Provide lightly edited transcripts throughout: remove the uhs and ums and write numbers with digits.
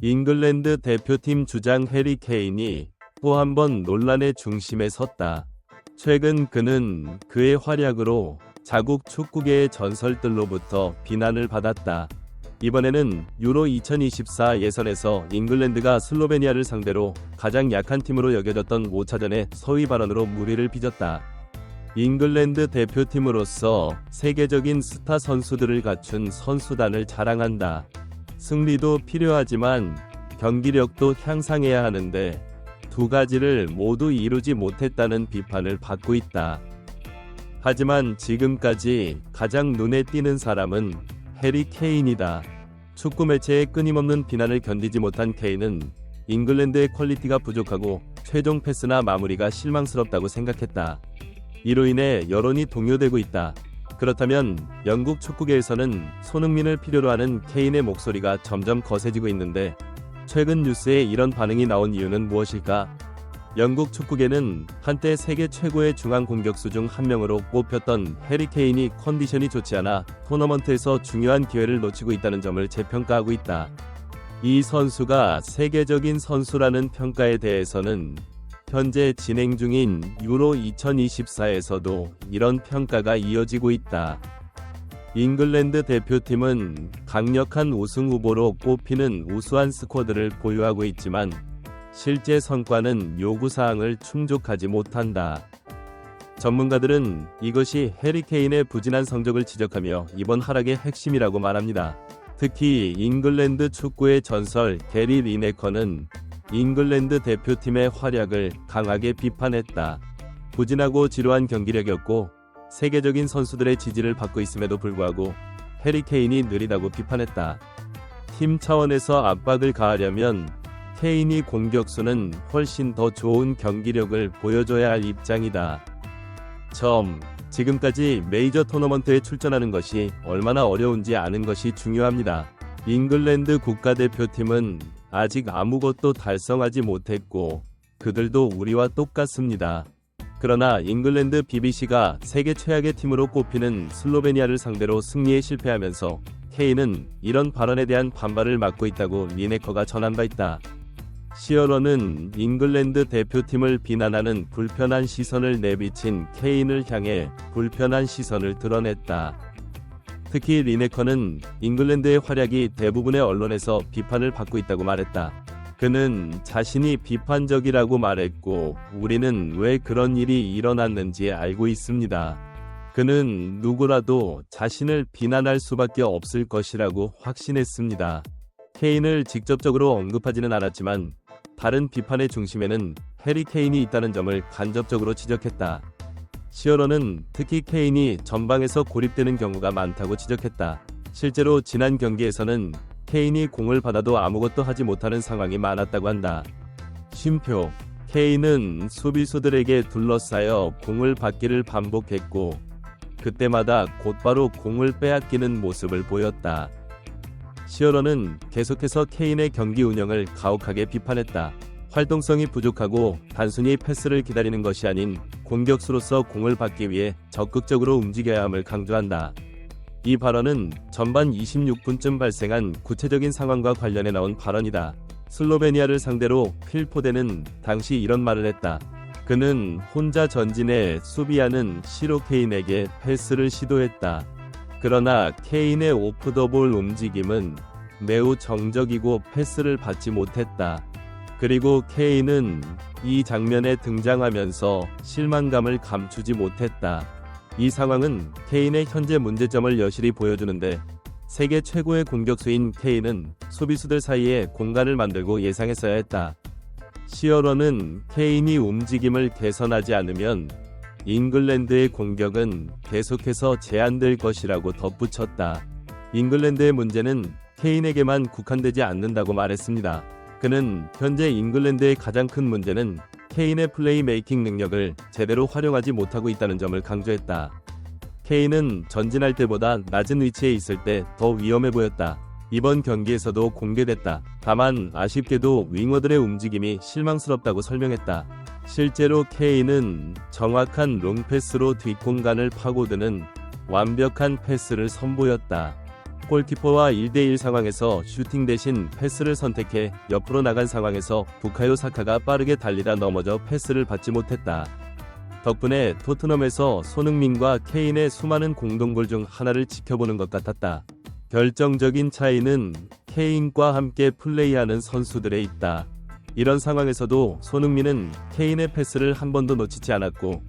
잉글랜드 대표팀 주장 해리 케인이 또 한 번 논란의 중심에 섰다. 최근 그는 그의 활약으로 자국 축구계의 전설들로부터 비난을 받았다. 이번에는 유로 2024 예선에서 잉글랜드가 슬로베니아를 상대로 가장 약한 팀으로 여겨졌던 5차전의 서위 발언으로 물의를 빚었다. 잉글랜드 대표팀으로서 세계적인 스타 선수들을 갖춘 선수단을 자랑한다. 승리도 필요하지만 경기력도 향상해야 하는데 두 가지를 모두 이루지 못했다는 비판을 받고 있다. 하지만 지금까지 가장 눈에 띄는 사람은 해리 케인이다. 축구 매체의 끊임없는 비난을 견디지 못한 케인은 잉글랜드의 퀄리티가 부족하고 최종 패스나 마무리가 실망스럽다고 생각했다. 이로 인해 여론이 동요되고 있다. 그렇다면 영국 축구계에서는 손흥민을 필요로 하는 케인의 목소리가 점점 거세지고 있는데 최근 뉴스에 이런 반응이 나온 이유는 무엇일까? 영국 축구계는 한때 세계 최고의 중앙 공격수 중 한 명으로 꼽혔던 해리 케인이 컨디션이 좋지 않아 토너먼트에서 중요한 기회를 놓치고 있다는 점을 재평가하고 있다. 이 선수가 세계적인 선수라는 평가에 대해서는 현재 진행 중인 유로 2024에서도 이런 평가가 이어지고 있다. 잉글랜드 대표팀은 강력한 우승 후보로 꼽히는 우수한 스쿼드를 보유하고 있지만 실제 성과는 요구사항을 충족하지 못한다. 전문가들은 이것이 해리 케인의 부진한 성적을 지적하며 이번 하락의 핵심이라고 말합니다. 특히 잉글랜드 축구의 전설 게리 리네커는 잉글랜드 대표팀의 활약을 강하게 비판했다. 부진하고 지루한 경기력이었고 세계적인 선수들의 지지를 받고 있음에도 불구하고 해리 케인이 느리다고 비판했다. 팀 차원에서 압박을 가하려면 케인이 공격수는 훨씬 더 좋은 경기력을 보여줘야 할 입장이다. 지금까지 메이저 토너먼트에 출전하는 것이 얼마나 어려운지 아는 것이 중요합니다. 잉글랜드 국가대표팀은 아직 아무것도 달성하지 못했고 그들도 우리와 똑같습니다. 그러나 잉글랜드 BBC가 세계 최악의 팀으로 꼽히는 슬로베니아를 상대로 승리에 실패하면서 케인은 이런 발언에 대한 반발을 막고 있다고 리네커가 전한 바 있다. 시어러는 잉글랜드 대표팀을 비난하는 불편한 시선을 내비친 케인을 향해 불편한 시선을 드러냈다. 특히 리네커는 잉글랜드의 활약이 대부분의 언론에서 비판을 받고 있다고 말했다. 그는 자신이 비판적이라고 말했고 우리는 왜 그런 일이 일어났는지 알고 있습니다. 그는 누구라도 자신을 비난할 수밖에 없을 것이라고 확신했습니다. 케인을 직접적으로 언급하지는 않았지만 다른 비판의 중심에는 해리 케인이 있다는 점을 간접적으로 지적했다. 시어러는 특히 케인이 전방에서 고립되는 경우가 많다고 지적했다. 실제로 지난 경기에서는 케인이 공을 받아도 아무것도 하지 못하는 상황이 많았다고 한다. 쉼표, 케인은 수비수들에게 둘러싸여 공을 받기를 반복했고 그때마다 곧바로 공을 빼앗기는 모습을 보였다. 시어러는 계속해서 케인의 경기 운영을 가혹하게 비판했다. 활동성이 부족하고 단순히 패스를 기다리는 것이 아닌 공격수로서 공을 받기 위해 적극적으로 움직여야 함을 강조한다. 이 발언은 전반 26분쯤 발생한 구체적인 상황과 관련해 나온 발언이다. 슬로베니아를 상대로 필 포덴은 당시 이런 말을 했다. 그는 혼자 전진해 수비하는 시로 케인에게 패스를 시도했다. 그러나 케인의 오프 더 볼 움직임은 매우 정적이고 패스를 받지 못했다. 그리고 케인은 이 장면에 등장하면서 실망감을 감추지 못했다. 이 상황은 케인의 현재 문제점을 여실히 보여주는데 세계 최고의 공격수인 케인은 수비수들 사이에 공간을 만들고 예상했어야 했다. 시어러는 케인이 움직임을 개선하지 않으면 잉글랜드의 공격은 계속해서 제한될 것이라고 덧붙였다. 잉글랜드의 문제는 케인에게만 국한되지 않는다고 말했습니다. 그는 현재 잉글랜드의 가장 큰 문제는 케인의 플레이메이킹 능력을 제대로 활용하지 못하고 있다는 점을 강조했다. 케인은 전진할 때보다 낮은 위치에 있을 때 더 위험해 보였다. 이번 경기에서도 공개됐다. 다만 아쉽게도 윙어들의 움직임이 실망스럽다고 설명했다. 실제로 케인은 정확한 롱패스로 뒷공간을 파고드는 완벽한 패스를 선보였다. 골키퍼와 1대1 상황에서 슈팅 대신 패스를 선택해 옆으로 나간 상황에서 부카요 사카가 빠르게 달리다 넘어져 패스를 받지 못했다. 덕분에 토트넘에서 손흥민과 케인의 수많은 공동골 중 하나를 지켜보는 것 같았다. 결정적인 차이는 케인과 함께 플레이하는 선수들에 있다. 이런 상황에서도 손흥민은 케인의 패스를 한 번도 놓치지 않았고,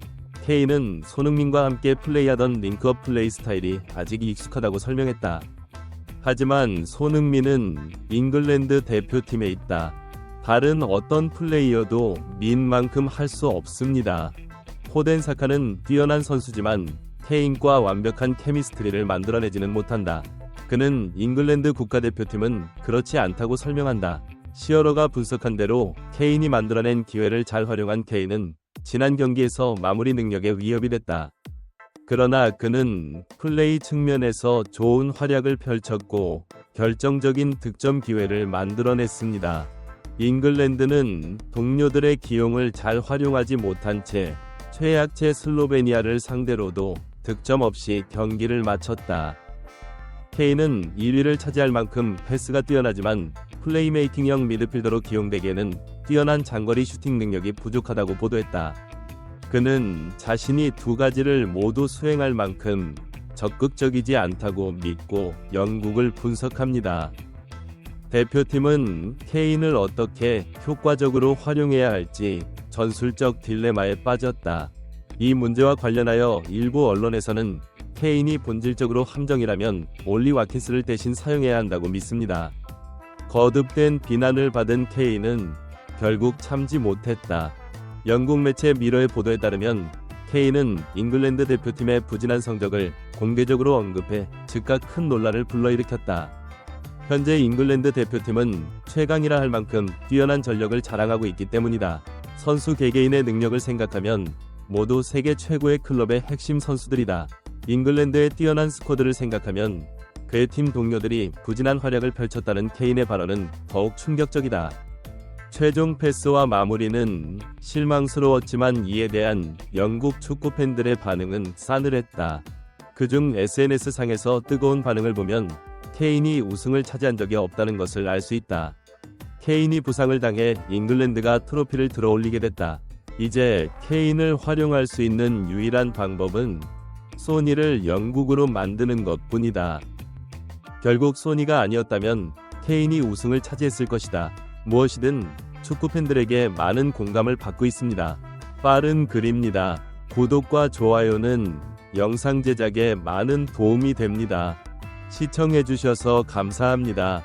케인은 손흥민과 함께 플레이하던 링크업 플레이 스타일이 아직 익숙하다고 설명했다. 하지만 손흥민은 잉글랜드 대표팀에 있다. 다른 어떤 플레이어도 민만큼 할 수 없습니다. 포덴 사카는 뛰어난 선수지만 케인과 완벽한 케미스트리를 만들어내지는 못한다. 그는 잉글랜드 국가대표팀은 그렇지 않다고 설명한다. 시어러가 분석한 대로 케인이 만들어낸 기회를 잘 활용한 케인은 지난 경기에서 마무리 능력에 위협이 됐다. 그러나 그는 플레이 측면에서 좋은 활약을 펼쳤고 결정적인 득점 기회를 만들어냈습니다. 잉글랜드는 동료들의 기용을 잘 활용하지 못한 채 최약체 슬로베니아를 상대로도 득점 없이 경기를 마쳤다. 케인은 1위를 차지할 만큼 패스가 뛰어나지만 플레이메이킹형 미드필더로 기용되기에는 뛰어난 장거리 슈팅 능력이 부족하다고 보도했다. 그는 자신이 두 가지를 모두 수행할 만큼 적극적이지 않다고 믿고 영국을 분석합니다. 대표팀은 케인을 어떻게 효과적으로 활용해야 할지 전술적 딜레마에 빠졌다. 이 문제와 관련하여 일부 언론에서는 케인이 본질적으로 함정이라면 올리 와킨스를 대신 사용해야 한다고 믿습니다. 거듭된 비난을 받은 케인은 결국 참지 못했다. 영국 매체 미러의 보도에 따르면 케인은 잉글랜드 대표팀의 부진한 성적을 공개적으로 언급해 즉각 큰 논란을 불러일으켰다. 현재 잉글랜드 대표팀은 최강이라 할 만큼 뛰어난 전력을 자랑하고 있기 때문이다. 선수 개개인의 능력을 생각하면 모두 세계 최고의 클럽의 핵심 선수들이다. 잉글랜드의 뛰어난 스쿼드를 생각하면 그의 팀 동료들이 부진한 활약을 펼쳤다는 케인의 발언은 더욱 충격적이다. 최종 패스와 마무리는 실망스러웠지만 이에 대한 영국 축구 팬들의 반응은 싸늘했다. 그중 SNS상에서 뜨거운 반응을 보면 케인이 우승을 차지한 적이 없다는 것을 알 수 있다. 케인이 부상을 당해 잉글랜드가 트로피를 들어올리게 됐다. 이제 케인을 활용할 수 있는 유일한 방법은 소니를 영국으로 만드는 것뿐이다. 결국 소니가 아니었다면 케인이 우승을 차지했을 것이다. 무엇이든 축구 팬들에게 많은 공감을 받고 있습니다. 빠른 글입니다. 구독과 좋아요는 영상 제작에 많은 도움이 됩니다. 시청해주셔서 감사합니다.